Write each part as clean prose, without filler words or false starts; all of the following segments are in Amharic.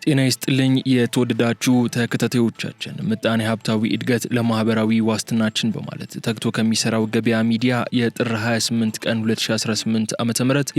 ጤና ይስጥልኝ የተወደዳችሁ ተከታታዮቻችን ምጣኔ ሀብታዊ እድገት ለማህበራዊ ዋስትናችን በማለት ተግቶ ከሚሰራው ገበያ ሚዲያ የጥር 28 ቀን 2018 ዓ.ም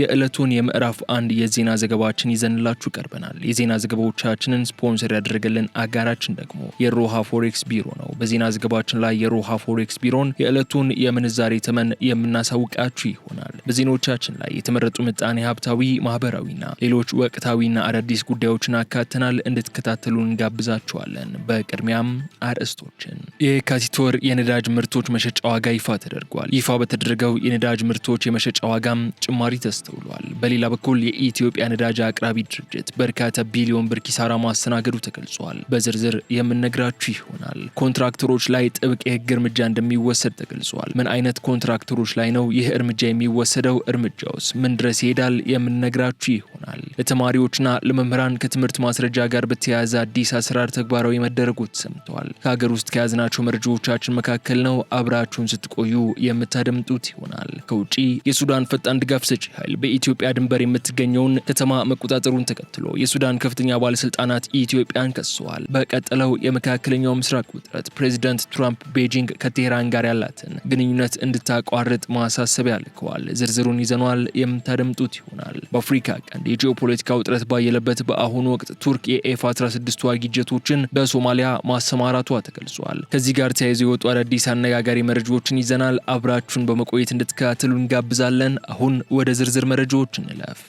የዕለቱን የምዕራፍ 1 የዜና ዘገባችን ይዘንላችሁ ቀርበናል። የዜና ዘገባዎቻችንን ስፖንሰር ያደረገልን አጋራችን ደግሞ የሮሃ ፎሬክስ ቢሮ ነው። በዜና ዘገባችን ላይ የሮሃ ፎሬክስ ቢሮን የዕለቱን የምንዛሬ ተመን የምናሳውቃችሁ ይሆናል። በዜናዎቻችን ላይ የተመረጡ ምጣኔ ሀብታዊ ማህበራዊና ሌሎች ወቅታዊና አዳዲስ ጉዳዮችን አካተናል። እንድትከታተሉን እንጋብዛችኋለን። በቅድሚያም አርዕስቶችን። የካቲት ወር የነዳጅ ምርቶች መሸጫ ዋጋ ይፋ ተደርጓል። ይፋ በተደረገው የነዳጅ ምርቶች የመሸጫ ዋጋም ጭማሪ ተስተውሏል። በሌላ በኩል የኢትዮጵያ ነዳጅ አቅራቢ ድርጅት በርካታ ቢሊዮን ብር ኪሳራ ማስተናገዱ ተገልጿል። በዝርዝር የምንነግራችሁ ይሆናል። ኮንትራክተሮች ላይ ጥብቅ የህግ እርምጃ እንደሚወሰድ ተገልጿል። ምን አይነት ኮንትራክተሮች ላይ ነው ይህ እርምጃ የሚወሰደው? እርምጃውስ ምን ድረስ ይሄዳል? የምንነግራችሁ ይሆናል። ለተማሪዎችና ለመምህራን ከትምህርት ማስረጃ ጋር በተያያዘ አዲስ አሰራር ተግባራዊ መደረጉ ተሰምቷል። ከሀገር ውስጥ ከያዝናቸው መረጃዎቻችን መካከል ነው። አብራችሁን ስትቆዩ የምታደምጡት ይሆናል። ከውጪ የሱዳን ፈጣን ድጋፍ ሰጪ ኃይል በኢትዮጵያ ድንበር የምትገኘውን ከተማ መቆጣጠሩን ተከትሎ የሱዳን ከፍተኛ ባለስልጣናት ኢትዮጵያን ከሰዋል። በቀጠለው የመካከለኛው ምስራቅ ውጥረት ፕሬዚዳንት ትራምፕ ቤጂንግ ከቴህራን ጋር ያላትን ግንኙነት እንድታቋርጥ ማሳሰቢያ ልከዋል። ዝርዝሩን ይዘኗል፣ የምታደምጡት ይሆናል። በአፍሪካ ቀንድ የጂኦፖለቲካ ውጥረት ባየለበት በአሁኑ ወቅት ቱርክ የኤፍ-16 ተዋጊ ጀቶችን በሶማሊያ ማሰማራቷ ተገልጿል። ከዚህ ጋር ተያይዞ የወጡ አዳዲስ አነጋጋሪ መረጃዎችን ይዘናል። አብራችሁን በመቆየት እንድትከታተሉ እንጋብዛለን። አሁን ወደ ዝርዝር መረጃዎች እንለፍ።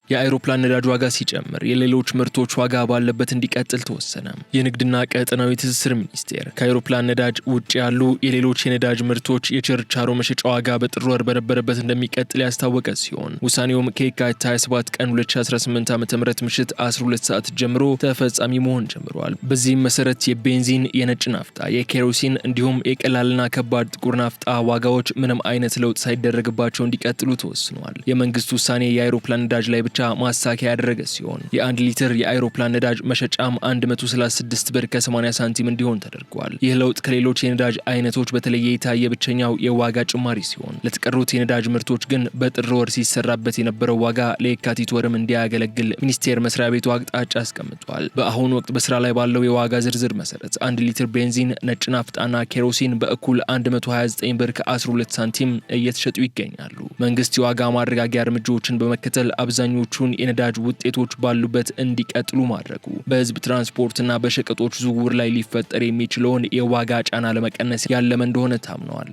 የአውሮፕላን ነዳጅ ዋጋ ሲጨምር የሌሎች ምርቶች ዋጋ ባለበት እንዲቀጥል ተወሰነ። የንግድና ቀጠናዊ ትስስር ሚኒስቴር ከአውሮፕላን ነዳጅ ውጭ ያሉ የሌሎች የነዳጅ ምርቶች የችርቻሮ መሸጫ ዋጋ በጥር ወር በነበረበት እንደሚቀጥል ያስታወቀ ሲሆን ውሳኔውም ከየካቲት 27 ቀን 2018 ዓ.ም ምሽት 12 ሰዓት ጀምሮ ተፈጻሚ መሆን ጀምሯል። በዚህም መሰረት የቤንዚን፣ የነጭ ናፍጣ፣ የኬሮሲን እንዲሁም የቀላልና ከባድ ጥቁር ናፍጣ ዋጋዎች ምንም አይነት ለውጥ ሳይደረግባቸው እንዲቀጥሉ ተወስኗል። የመንግስት ውሳኔ የአውሮፕላን ነዳጅ ላይ ብቻ ማሳኪያ ያደረገ ሲሆን የ1 ሊትር የአውሮፕላን ነዳጅ መሸጫም 136 ብር ከ80 ሳንቲም እንዲሆን ተደርጓል። ይህ ለውጥ ከሌሎች የነዳጅ አይነቶች በተለየ የታየ ብቸኛው የዋጋ ጭማሪ ሲሆን ለተቀሩት የነዳጅ ምርቶች ግን በጥር ወር ሲሰራበት የነበረው ዋጋ ለየካቲት ወርም እንዲያገለግል ሚኒስቴር መስሪያ ቤቱ አቅጣጫ አስቀምጧል። በአሁኑ ወቅት በስራ ላይ ባለው የዋጋ ዝርዝር መሰረት 1 ሊትር ቤንዚን፣ ነጭ ናፍጣና ኬሮሲን በእኩል 129 ብር ከ12 ሳንቲም እየተሸጡ ይገኛሉ። መንግስት የዋጋ ማረጋጊያ እርምጃዎችን በመከተል አብዛኞቹን የነዳጅ ውጤቶች ባሉበት እንዲቀጥሉ ማድረጉ በህዝብ ትራንስፖርትና በሸቀጦች ዝውውር ላይ ሊፈጠር የሚችለውን የዋጋ ጫና ለመቀነስ ያለመ እንደሆነ ታምነዋል።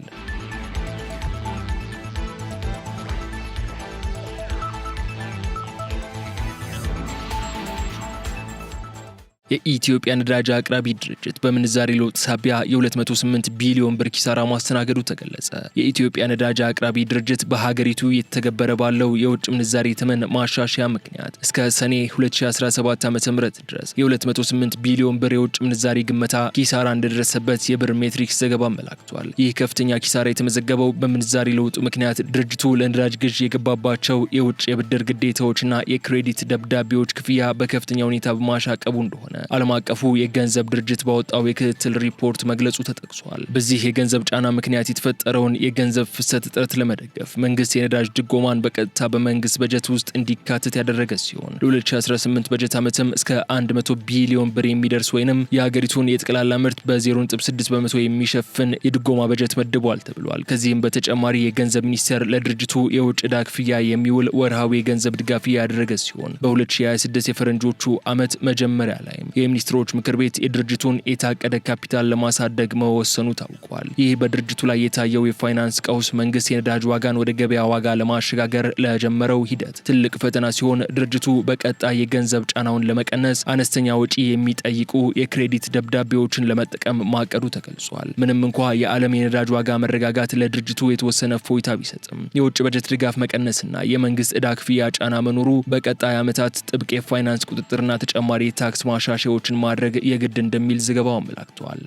የኢትዮጵያ ነዳጅ አቅራቢ ድርጅት በምንዛሬ ለውጥ ሳቢያ የ208 ቢሊዮን ብር ኪሳራ ማስተናገዱ ተገለጸ። የኢትዮጵያ ነዳጅ አቅራቢ ድርጅት በሀገሪቱ የተገበረ ባለው የውጭ ምንዛሬ ተመን ማሻሻያ ምክንያት እስከ ሰኔ 2017 ዓ.ም ድረስ የ208 ቢሊዮን ብር የውጭ ምንዛሬ ግመታ ኪሳራ እንደደረሰበት የብር ሜትሪክስ ዘገባ አመላክቷል። ይህ ከፍተኛ ኪሳራ የተመዘገበው በምንዛሬ ለውጡ ምክንያት ድርጅቱ ለነዳጅ ግዥ የገባባቸው የውጭ የብድር ግዴታዎችና የክሬዲት ደብዳቤዎች ክፍያ በከፍተኛ ሁኔታ በማሻቀቡ እንደሆነ ዓለም አቀፉ የገንዘብ ድርጅት ባወጣው የክትትል ሪፖርት መግለጹ ተጠቅሷል። በዚህ የገንዘብ ጫና ምክንያት የተፈጠረውን የገንዘብ ፍሰት እጥረት ለመደገፍ መንግስት የነዳጅ ድጎማን በቀጥታ በመንግስት በጀት ውስጥ እንዲካተት ያደረገ ሲሆን ለ2018 በጀት ዓመትም እስከ 100 ቢሊዮን ብር የሚደርስ ወይንም የሀገሪቱን የጠቅላላ ምርት በ0.6 በመቶ የሚሸፍን የድጎማ በጀት መድቧል ተብሏል። ከዚህም በተጨማሪ የገንዘብ ሚኒስቴር ለድርጅቱ የውጭ ዕዳ ክፍያ የሚውል ወርሃዊ የገንዘብ ድጋፍ ያደረገ ሲሆን በ2026 የፈረንጆቹ ዓመት መጀመሪያ ላይ የሚኒስትሮች ምክር ቤት የድርጅቱን የታቀደ ካፒታል ለማሳደግ መወሰኑ ታውቋል። ይህ በድርጅቱ ላይ የታየው የፋይናንስ ቀውስ መንግስት የነዳጅ ዋጋን ወደ ገበያ ዋጋ ለማሸጋገር ለጀመረው ሂደት ትልቅ ፈተና ሲሆን ድርጅቱ በቀጣይ የገንዘብ ጫናውን ለመቀነስ አነስተኛ ወጪ የሚጠይቁ የክሬዲት ደብዳቤዎችን ለመጠቀም ማቀዱ ተገልጿል። ምንም እንኳ የዓለም የነዳጅ ዋጋ መረጋጋት ለድርጅቱ የተወሰነ እፎይታ ቢሰጥም የውጭ በጀት ድጋፍ መቀነስና የመንግስት ዕዳ ክፍያ ጫና መኖሩ በቀጣይ ዓመታት ጥብቅ የፋይናንስ ቁጥጥርና ተጨማሪ ታክስ ማሻሻያዎችን ማድረግ የግድ እንደሚል ዘገባው አመላክቷል።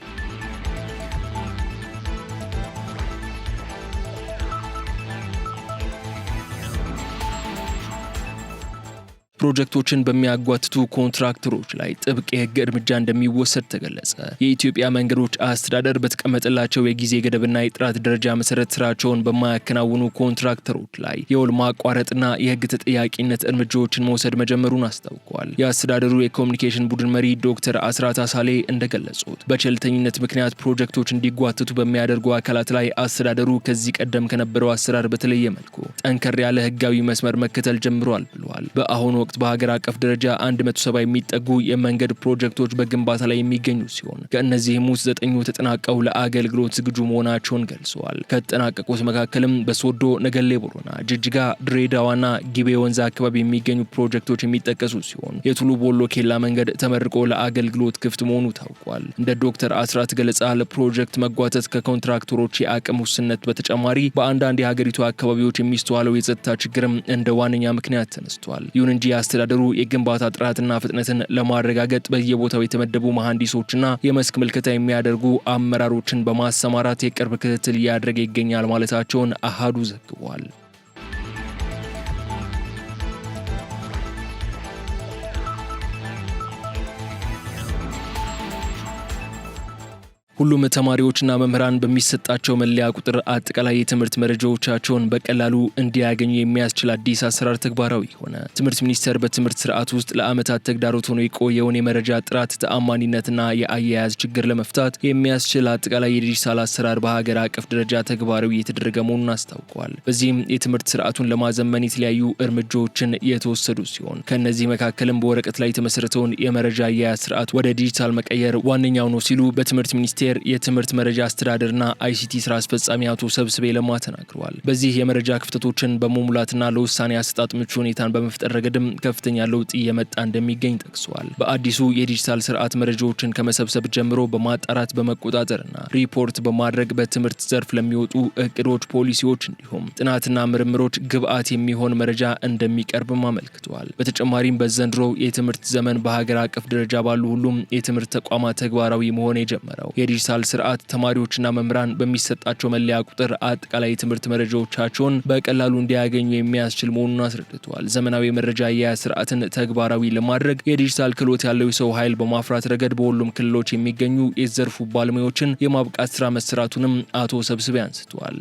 ፕሮጀክቶችን በሚያጓትቱ ኮንትራክተሮች ላይ ጥብቅ የህግ እርምጃ እንደሚወሰድ ተገለጸ። የኢትዮጵያ መንገዶች አስተዳደር በተቀመጠላቸው የጊዜ ገደብና የጥራት ደረጃ መሰረት ስራቸውን በማያከናውኑ ኮንትራክተሮች ላይ የውል ማቋረጥና የህግ ተጠያቂነት እርምጃዎችን መውሰድ መጀመሩን አስታውቋል። የአስተዳደሩ የኮሚኒኬሽን ቡድን መሪ ዶክተር አስራት አሳሌ እንደገለጹት በቸልተኝነት ምክንያት ፕሮጀክቶች እንዲጓተቱ በሚያደርጉ አካላት ላይ አስተዳደሩ ከዚህ ቀደም ከነበረው አሰራር በተለየ መልኩ ጠንከር ያለ ህጋዊ መስመር መከተል ጀምሯል ብለዋል። በአሁኑ ወቅት በሀገር አቀፍ ደረጃ 170 የሚጠጉ የመንገድ ፕሮጀክቶች በግንባታ ላይ የሚገኙ ሲሆን ከእነዚህም ውስጥ 9 ተጠናቀው ለአገልግሎት ዝግጁ መሆናቸውን ገልጸዋል። ከተጠናቀቁት መካከልም በሶዶ፣ ነገሌ ቦረና፣ ጅጅጋ፣ ድሬዳዋና ጊቤ ወንዝ አካባቢ የሚገኙ ፕሮጀክቶች የሚጠቀሱ ሲሆን የቱሉ ቦሎ ኬላ መንገድ ተመርቆ ለአገልግሎት ክፍት መሆኑ ታውቋል። እንደ ዶክተር አስራት ገለጻ ለፕሮጀክት መጓተት ከኮንትራክተሮች የአቅም ውስንነት በተጨማሪ በአንዳንድ የሀገሪቱ አካባቢዎች የሚስተዋለው የጸጥታ ችግርም እንደ ዋነኛ ምክንያት ተነስቷል። ይሁን እንጂ አስተዳደሩ የግንባታ ጥራትና ፍጥነትን ለማረጋገጥ በየቦታው የተመደቡ መሐንዲሶችና የመስክ ምልከታ የሚያደርጉ አመራሮችን በማሰማራት የቅርብ ክትትል እያደረገ ይገኛል ማለታቸውን አሃዱ ዘግቧል። ሁሉም ተማሪዎችና መምህራን በሚሰጣቸው መለያ ቁጥር አጠቃላይ የትምህርት መረጃዎቻቸውን በቀላሉ እንዲያገኙ የሚያስችል አዲስ አሰራር ተግባራዊ ሆነ። ትምህርት ሚኒስቴር በትምህርት ስርዓት ውስጥ ለዓመታት ተግዳሮት ሆኖ የቆየውን የመረጃ ጥራት፣ ተአማኒነትና የአያያዝ ችግር ለመፍታት የሚያስችል አጠቃላይ የዲጂታል አሰራር በሀገር አቀፍ ደረጃ ተግባራዊ የተደረገ መሆኑን አስታውቋል። በዚህም የትምህርት ስርዓቱን ለማዘመን የተለያዩ እርምጃዎችን የተወሰዱ ሲሆን ከእነዚህ መካከልም በወረቀት ላይ የተመሰረተውን የመረጃ አያያዝ ስርዓት ወደ ዲጂታል መቀየር ዋነኛው ነው ሲሉ በትምህርት ሚኒስቴር የትምህርት መረጃ አስተዳደርና አይሲቲ ስራ አስፈጻሚ አቶ ሰብስቤ ለማ ተናግረዋል። በዚህ የመረጃ ክፍተቶችን በመሙላትና ለውሳኔ አሰጣጥ ምቹ ሁኔታን በመፍጠር ረገድም ከፍተኛ ለውጥ እየመጣ እንደሚገኝ ጠቅሰዋል። በአዲሱ የዲጂታል ስርዓት መረጃዎችን ከመሰብሰብ ጀምሮ በማጣራት በመቆጣጠርና ሪፖርት በማድረግ በትምህርት ዘርፍ ለሚወጡ እቅዶች፣ ፖሊሲዎች እንዲሁም ጥናትና ምርምሮች ግብዓት የሚሆን መረጃ እንደሚቀርብም አመልክተዋል። በተጨማሪም በዘንድሮ የትምህርት ዘመን በሀገር አቀፍ ደረጃ ባሉ ሁሉም የትምህርት ተቋማት ተግባራዊ መሆን የጀመረው የዲጂታል ስርዓት ተማሪዎችና መምህራን በሚሰጣቸው መለያ ቁጥር አጠቃላይ የትምህርት መረጃዎቻቸውን በቀላሉ እንዲያገኙ የሚያስችል መሆኑን አስረድተዋል። ዘመናዊ የመረጃ አያያዝ ስርዓትን ተግባራዊ ለማድረግ የዲጂታል ክህሎት ያለው የሰው ኃይል በማፍራት ረገድ በሁሉም ክልሎች የሚገኙ የዘርፉ ባለሙያዎችን የማብቃት ስራ መሰራቱንም አቶ ሰብስቤ አንስተዋል።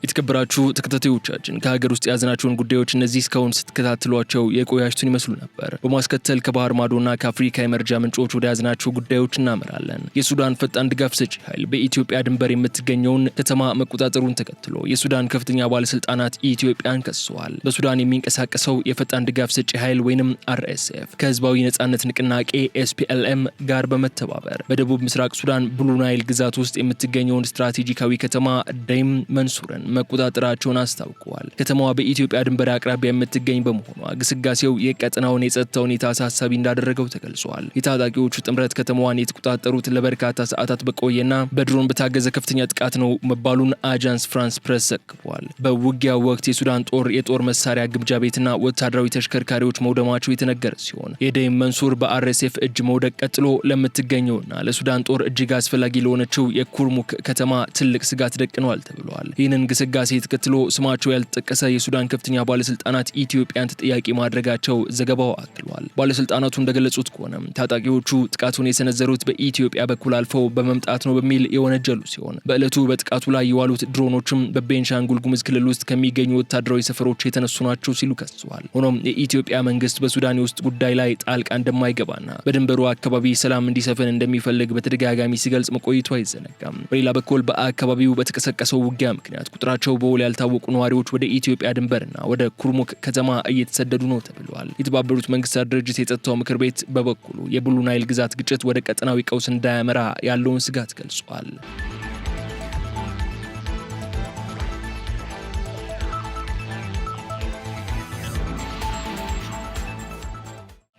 የተከበራችሁ ተከታታዮቻችን ከሀገር ውስጥ ያዝናቸውን ጉዳዮች እነዚህ እስካሁን ስትከታተሏቸው የቆያችሁትን ይመስሉ ነበር። በማስከተል ከባህር ማዶና ከአፍሪካ የመረጃ ምንጮች ወደ ያዝናቸው ጉዳዮች እናመራለን። የሱዳን ፈጣን ድጋፍ ሰጪ ኃይል በኢትዮጵያ ድንበር የምትገኘውን ከተማ መቆጣጠሩን ተከትሎ የሱዳን ከፍተኛ ባለስልጣናት ኢትዮጵያን ከሰዋል። በሱዳን የሚንቀሳቀሰው የፈጣን ድጋፍ ሰጪ ኃይል ወይንም አርኤስኤፍ ከህዝባዊ ነጻነት ንቅናቄ ኤስፒኤልኤም ጋር በመተባበር በደቡብ ምስራቅ ሱዳን ብሉ ናይል ግዛት ውስጥ የምትገኘውን ስትራቴጂካዊ ከተማ ደይም መንሱርን መቆጣጠራቸውን አስታውቀዋል። ከተማዋ በኢትዮጵያ ድንበር አቅራቢያ የምትገኝ በመሆኗ ግስጋሴው የቀጠናውን የጸጥታ ሁኔታ አሳሳቢ እንዳደረገው ተገልጿል። የታጣቂዎቹ ጥምረት ከተማዋን የተቆጣጠሩት ለበርካታ ሰዓታት በቆየና በድሮን በታገዘ ከፍተኛ ጥቃት ነው መባሉን አጃንስ ፍራንስ ፕሬስ ዘግቧል። በውጊያው ወቅት የሱዳን ጦር የጦር መሳሪያ ግምጃ ቤትና ወታደራዊ ተሽከርካሪዎች መውደማቸው የተነገረ ሲሆን የደይም መንሱር በአርኤስኤፍ እጅ መውደቅ ቀጥሎ ለምትገኘውና ለሱዳን ጦር እጅግ አስፈላጊ ለሆነችው የኩርሙክ ከተማ ትልቅ ስጋት ደቅኗል ተብሏል። ይህንን ግስጋሴ ተከትሎ ስማቸው ያልተጠቀሰ የሱዳን ከፍተኛ ባለስልጣናት ኢትዮጵያን ተጠያቂ ማድረጋቸው ዘገባው አክሏል። ባለስልጣናቱ እንደገለጹት ከሆነ ታጣቂዎቹ ጥቃቱን የሰነዘሩት በኢትዮጵያ በኩል አልፈው በመምጣት ነው በሚል የወነጀሉ ሲሆን በዕለቱ በጥቃቱ ላይ የዋሉት ድሮኖችም በቤንሻንጉል ጉሙዝ ክልል ውስጥ ከሚገኙ ወታደራዊ ሰፈሮች የተነሱ ናቸው ሲሉ ከሰዋል። ሆኖም የኢትዮጵያ መንግስት በሱዳን ውስጥ ጉዳይ ላይ ጣልቃ እንደማይገባና በድንበሩ አካባቢ ሰላም እንዲሰፍን እንደሚፈልግ በተደጋጋሚ ሲገልጽ መቆይቱ አይዘነጋም። በሌላ በኩል በአካባቢው በተቀሰቀሰው ውጊያ ምክንያት ቁጥራቸው በውል ያልታወቁ ነዋሪዎች ወደ ኢትዮጵያ ድንበርና ወደ ኩርሙክ ከተማ እየተሰደዱ ነው ተብሏል። የተባበሩት መንግስታት ድርጅት የጸጥታው ምክር ቤት በበኩሉ የብሉ ናይል ግዛት ግጭት ወደ ቀጠናዊ ቀውስ እንዳያመራ ያለውን ስጋት ገልጿል።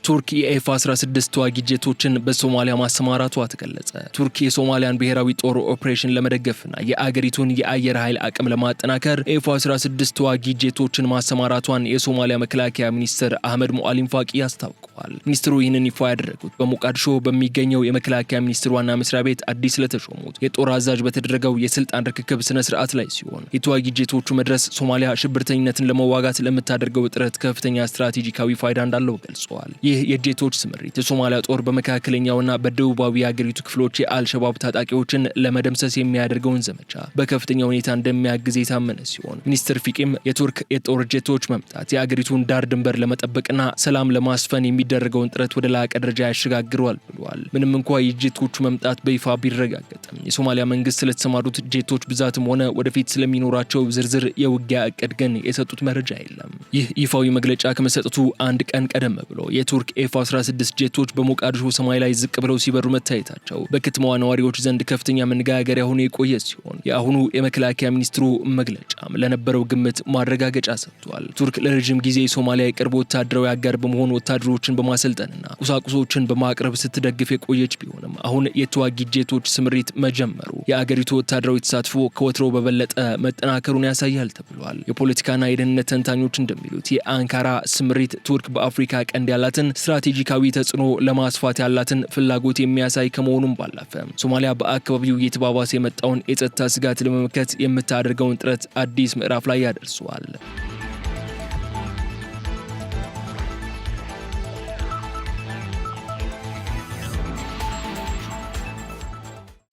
ቱርክ የኤፍ-16 ተዋጊ ጄቶችን በሶማሊያ ማሰማራቷ ተገለጸ። ቱርክ የሶማሊያን ብሔራዊ ጦር ኦፕሬሽን ለመደገፍና የአገሪቱን የአየር ኃይል አቅም ለማጠናከር ኤፍ-16 ተዋጊ ጄቶችን ማሰማራቷን የሶማሊያ መከላከያ ሚኒስትር አህመድ ሙአሊም ፋቂ አስታውቀዋል። ገልጸዋል። ሚኒስትሩ ይህንን ይፋ ያደረጉት በሞቃዲሾ በሚገኘው የመከላከያ ሚኒስትር ዋና መስሪያ ቤት አዲስ ለተሾሙት የጦር አዛዥ በተደረገው የስልጣን ርክክብ ስነ ስርዓት ላይ ሲሆን የተዋጊ ጄቶቹ መድረስ ሶማሊያ ሽብርተኝነትን ለመዋጋት ለምታደርገው ጥረት ከፍተኛ ስትራቴጂካዊ ፋይዳ እንዳለው ገልጸዋል። ይህ የጄቶች ስምሪት የሶማሊያ ጦር በመካከለኛውና በደቡባዊ የሀገሪቱ ክፍሎች የአልሸባብ ታጣቂዎችን ለመደምሰስ የሚያደርገውን ዘመቻ በከፍተኛ ሁኔታ እንደሚያግዝ የታመነ ሲሆን ሚኒስትር ፊቂም የቱርክ የጦር ጄቶች መምጣት የሀገሪቱን ዳር ድንበር ለመጠበቅና ሰላም ለማስፈን የሚደረገውን ጥረት ወደ ላቀ ደረጃ ያሸጋግረዋል ብለዋል። ምንም እንኳ የጄቶቹ መምጣት በይፋ ቢረጋገጥም የሶማሊያ መንግስት ስለተሰማሩት ጄቶች ብዛትም ሆነ ወደፊት ስለሚኖራቸው ዝርዝር የውጊያ እቅድ ግን የሰጡት መረጃ የለም። ይህ ይፋዊ መግለጫ ከመሰጠቱ አንድ ቀን ቀደም ብሎ የቱርክ ኤፍ-16 ጄቶች በሞቃዲሾ ሰማይ ላይ ዝቅ ብለው ሲበሩ መታየታቸው በከተማዋ ነዋሪዎች ዘንድ ከፍተኛ መነጋገሪያ ሆኖ የቆየ ሲሆን የአሁኑ የመከላከያ ሚኒስትሩ መግለጫም ለነበረው ግምት ማረጋገጫ ሰጥቷል። ቱርክ ለረጅም ጊዜ ሶማሊያ የቅርብ ወታደራዊ አጋር በመሆን ወታደሮችን በማሰልጠንና ቁሳቁሶችን በማቅረብ ስትደግፍ የቆየች ቢሆንም አሁን የተዋጊ ጄቶች ስምሪት መጀመሩ የአገሪቱ ወታደራዊ ተሳትፎ ከወትሮ በበለጠ መጠናከሩን ያሳያል ተብሏል። የፖለቲካና የደህንነት ተንታኞች እንደሚሉት የአንካራ ስምሪት ቱርክ በአፍሪካ ቀንድ ያላትን ስትራቴጂካዊ ተጽዕኖ ለማስፋት ያላትን ፍላጎት የሚያሳይ ከመሆኑም ባለፈ ሶማሊያ በአካባቢው እየተባባሰ የመጣውን የጸጥታ ስጋት ለመመከት የምታደርገውን ጥረት አዲስ ምዕራፍ ላይ ያደርሰዋል።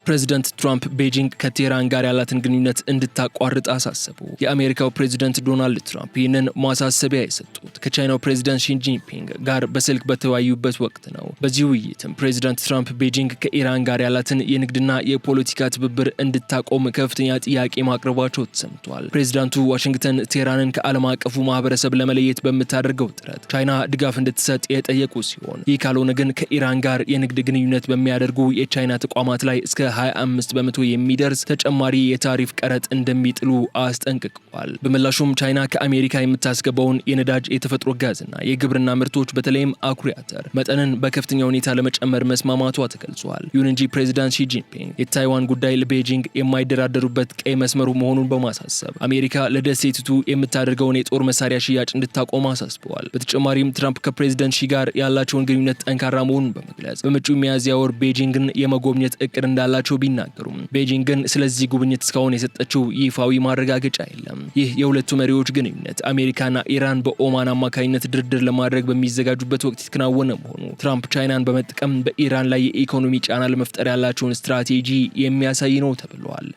ፕሬዚደንት ትራምፕ ቤጂንግ ከቴህራን ጋር ያላትን ግንኙነት እንድታቋርጥ አሳሰቡ። የአሜሪካው ፕሬዚደንት ዶናልድ ትራምፕ ይህንን ማሳሰቢያ የሰጡት ከቻይናው ፕሬዚደንት ሺ ጂንፒንግ ጋር በስልክ በተወያዩበት ወቅት ነው። በዚህ ውይይትም ፕሬዚደንት ትራምፕ ቤጂንግ ከኢራን ጋር ያላትን የንግድና የፖለቲካ ትብብር እንድታቆም ከፍተኛ ጥያቄ ማቅረባቸው ተሰምቷል። ፕሬዚዳንቱ ዋሽንግተን ቴህራንን ከዓለም አቀፉ ማህበረሰብ ለመለየት በምታደርገው ጥረት ቻይና ድጋፍ እንድትሰጥ የጠየቁ ሲሆን ይህ ካልሆነ ግን ከኢራን ጋር የንግድ ግንኙነት በሚያደርጉ የቻይና ተቋማት ላይ እስከ 25 በመቶ የሚደርስ ተጨማሪ የታሪፍ ቀረጥ እንደሚጥሉ አስጠንቅቀዋል። በምላሹም ቻይና ከአሜሪካ የምታስገባውን የነዳጅ የተፈጥሮ ጋዝና የግብርና ምርቶች በተለይም አኩሪ አተር መጠንን በከፍተኛ ሁኔታ ለመጨመር መስማማቷ ተገልጿል። ይሁን እንጂ ፕሬዚዳንት ሺ ጂንፒንግ የታይዋን ጉዳይ ለቤጂንግ የማይደራደሩበት ቀይ መስመሩ መሆኑን በማሳሰብ አሜሪካ ለደሴቲቱ የምታደርገውን የጦር መሳሪያ ሽያጭ እንድታቆም አሳስበዋል። በተጨማሪም ትራምፕ ከፕሬዚዳንት ሺ ጋር ያላቸውን ግንኙነት ጠንካራ መሆኑን በመግለጽ በመጪው ሚያዝያ ወር ቤጂንግን የመጎብኘት እቅድ እንዳላቸው ቢናገሩም ቤጂንግ ግን ስለዚህ ጉብኝት እስካሁን የሰጠችው ይፋዊ ማረጋገጫ የለም። ይህ የሁለቱ መሪዎች ግንኙነት አሜሪካና ኢራን በኦማን አማካኝነት ድርድር ለማድረግ በሚዘጋጁበት ወቅት የተከናወነ መሆኑ ትራምፕ ቻይናን በመጠቀም በኢራን ላይ የኢኮኖሚ ጫና ለመፍጠር ያላቸውን ስትራቴጂ የሚያሳይ ነው ተብሏል።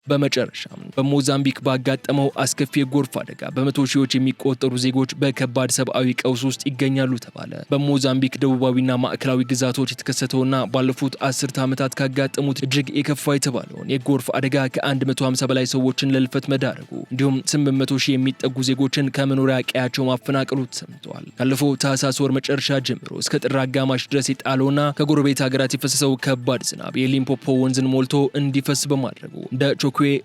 በመጨረሻም በሞዛምቢክ ባጋጠመው አስከፊ የጎርፍ አደጋ በመቶ ሺዎች የሚቆጠሩ ዜጎች በከባድ ሰብአዊ ቀውስ ውስጥ ይገኛሉ ተባለ። በሞዛምቢክ ደቡባዊና ማዕከላዊ ግዛቶች የተከሰተውና ባለፉት 10 ዓመታት ካጋጠሙት እጅግ የከፋ የተባለውን የጎርፍ አደጋ ከ150 በላይ ሰዎችን ለልፈት መዳረጉ እንዲሁም 800 ሺህ የሚጠጉ ዜጎችን ከመኖሪያ ቀያቸው ማፈናቀሉ ተሰምተዋል። ካለፈው ታህሳስ ወር መጨረሻ ጀምሮ እስከ ጥር አጋማሽ ድረስ የጣለውና ከጎረቤት ሀገራት የፈሰሰው ከባድ ዝናብ የሊምፖፖ ወንዝን ሞልቶ እንዲፈስ በማድረጉ እንደ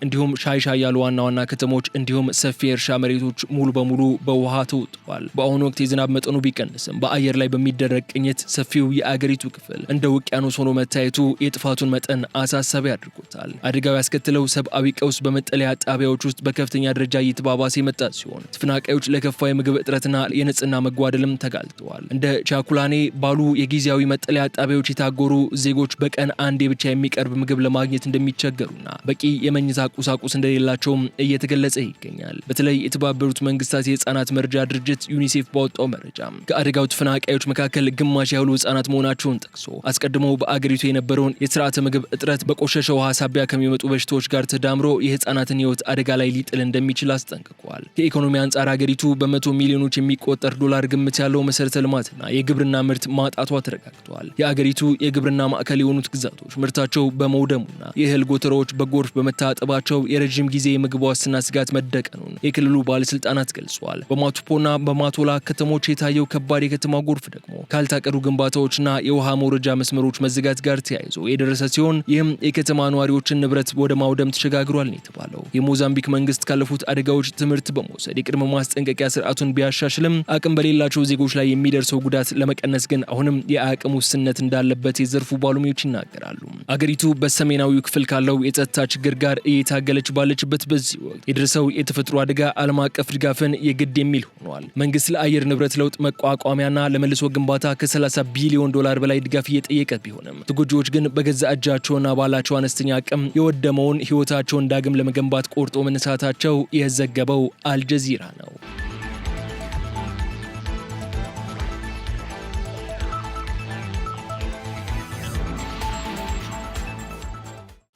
እንዲሁም ሻይሻ ያሉ ዋና ዋና ከተሞች እንዲሁም ሰፊ የእርሻ መሬቶች ሙሉ በሙሉ በውሃ ተውጠዋል። በአሁኑ ወቅት የዝናብ መጠኑ ቢቀንስም በአየር ላይ በሚደረግ ቅኝት ሰፊው የአገሪቱ ክፍል እንደ ውቅያኖስ ሆኖ መታየቱ የጥፋቱን መጠን አሳሳቢ አድርጎታል። አደጋው ያስከተለው ሰብአዊ ቀውስ በመጠለያ ጣቢያዎች ውስጥ በከፍተኛ ደረጃ እየተባባሰ የመጣ ሲሆን ተፈናቃዮች ለከፋ የምግብ እጥረትና የንጽህና መጓደልም ተጋልጠዋል። እንደ ቻኩላኔ ባሉ የጊዜያዊ መጠለያ ጣቢያዎች የታጎሩ ዜጎች በቀን አንዴ ብቻ የሚቀርብ ምግብ ለማግኘት እንደሚቸገሩና በቂ የመኝታ ቁሳቁስ እንደሌላቸውም እየተገለጸ ይገኛል። በተለይ የተባበሩት መንግስታት የህፃናት መርጃ ድርጅት ዩኒሴፍ ባወጣው መረጃ ከአደጋው ተፈናቃዮች መካከል ግማሽ ያህሉ ህፃናት መሆናቸውን ጠቅሶ አስቀድሞ በአገሪቱ የነበረውን የስርዓተ ምግብ እጥረት በቆሸሸ ውሃ ሳቢያ ከሚመጡ በሽታዎች ጋር ተዳምሮ የህፃናትን ህይወት አደጋ ላይ ሊጥል እንደሚችል አስጠንቅቋል። ከኢኮኖሚ አንጻር አገሪቱ በመቶ ሚሊዮኖች የሚቆጠር ዶላር ግምት ያለው መሰረተ ልማትና የግብርና ምርት ማጣቷ ተረጋግጧል። የአገሪቱ የግብርና ማዕከል የሆኑት ግዛቶች ምርታቸው በመውደሙና የእህል ጎተራዎች በጎርፍ በመታ በማጠባቸው የረጅም ጊዜ የምግብ ዋስትና ስጋት መደቀኑን የክልሉ ባለስልጣናት ገልጸዋል። በማቱፖና በማቶላ ከተሞች የታየው ከባድ የከተማ ጎርፍ ደግሞ ካልታቀዱ ግንባታዎችና የውሃ መውረጃ መስመሮች መዘጋት ጋር ተያይዞ የደረሰ ሲሆን ይህም የከተማ ነዋሪዎችን ንብረት ወደ ማውደም ተሸጋግሯል ነው የተባለው። የሞዛምቢክ መንግስት ካለፉት አደጋዎች ትምህርት በመውሰድ የቅድመ ማስጠንቀቂያ ስርዓቱን ቢያሻሽልም አቅም በሌላቸው ዜጎች ላይ የሚደርሰው ጉዳት ለመቀነስ ግን አሁንም የአቅም ውስንነት እንዳለበት የዘርፉ ባለሙያዎች ይናገራሉ። አገሪቱ በሰሜናዊው ክፍል ካለው የጸጥታ ችግር ጋር እየታገለች ባለችበት በዚህ ወቅት የደረሰው የተፈጥሮ አደጋ ዓለም አቀፍ ድጋፍን የግድ የሚል ሆኗል። መንግስት ለአየር ንብረት ለውጥ መቋቋሚያና ለመልሶ ግንባታ ከ30 ቢሊዮን ዶላር በላይ ድጋፍ እየጠየቀ ቢሆንም ተጎጂዎች ግን በገዛ እጃቸውና ባላቸው አነስተኛ አቅም የወደመውን ህይወታቸውን ዳግም ለመገንባት ቆርጦ መነሳታቸው የዘገበው አልጀዚራ ነው።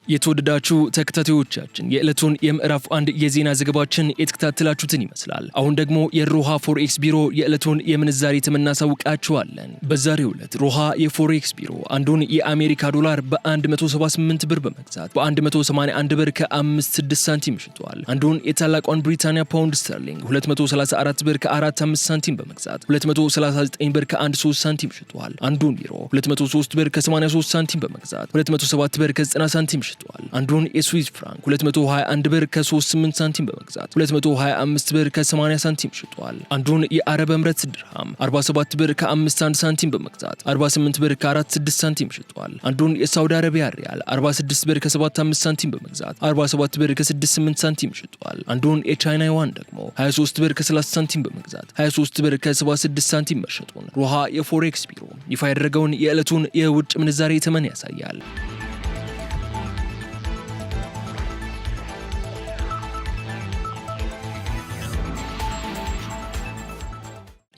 የተወደዳችሁ ተከታታዮቻችን የዕለቱን የምዕራፍ 1 የዜና ዘገባችን የተከታተላችሁትን ይመስላል። አሁን ደግሞ የሮሃ ፎሬክስ ቢሮ የዕለቱን የምንዛሬ ተመናሳውቃችኋለን። በዛሬው ዕለት ሮሃ የፎሬክስ ቢሮ አንዱን የአሜሪካ ዶላር በ178 ብር በመግዛት በ181 ብር ከ56 ሳንቲም ሽጧል። አንዱን የታላቋን ብሪታንያ ፓውንድ ስተርሊንግ 234 ብር ከ45 ሳንቲም በመግዛት 239 ብር ከ13 ሳንቲም ሽጧል። አንዱን ዩሮ 203 ብር ከ83 ሳንቲም በመግዛት 207 ብር ከ90 ሳንቲም ሽጧል። አንዱን የስዊስ ፍራንክ 221 ብር ከ38 ሳንቲም በመግዛት 225 ብር ከ80 ሳንቲም ሽጧል። አንዱን የአረብ ኤምሬትስ ድርሃም 47 ብር ከ51 ሳንቲም በመግዛት 48 ብር ከ46 ሳንቲም ሽጧል። አንዱን የሳውዲ አረቢያ ሪያል 46 ብር ከ75 ሳንቲም በመግዛት 47 ብር ከ68 ሳንቲም ሽጧል። አንዱን የቻይና ዩዋን ደግሞ 23 ብር ከ30 ሳንቲም በመግዛት 23 ብር ከ76 ሳንቲም መሸጡን ሮሃ የፎሬክስ ቢሮ ይፋ ያደረገውን የዕለቱን የውጭ ምንዛሬ ተመን ያሳያል።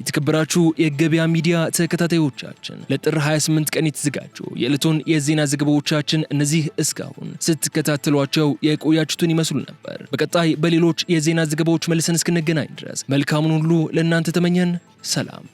የተከበራችሁ የገበያ ሚዲያ ተከታታዮቻችን ለጥር 28 ቀን የተዘጋጁ የዕለቱን የዜና ዘገባዎቻችን እነዚህ እስካሁን ስትከታተሏቸው የቆያችሁትን ይመስሉ ነበር። በቀጣይ በሌሎች የዜና ዘገባዎች መልሰን እስክንገናኝ ድረስ መልካሙን ሁሉ ለእናንተ ተመኘን። ሰላም።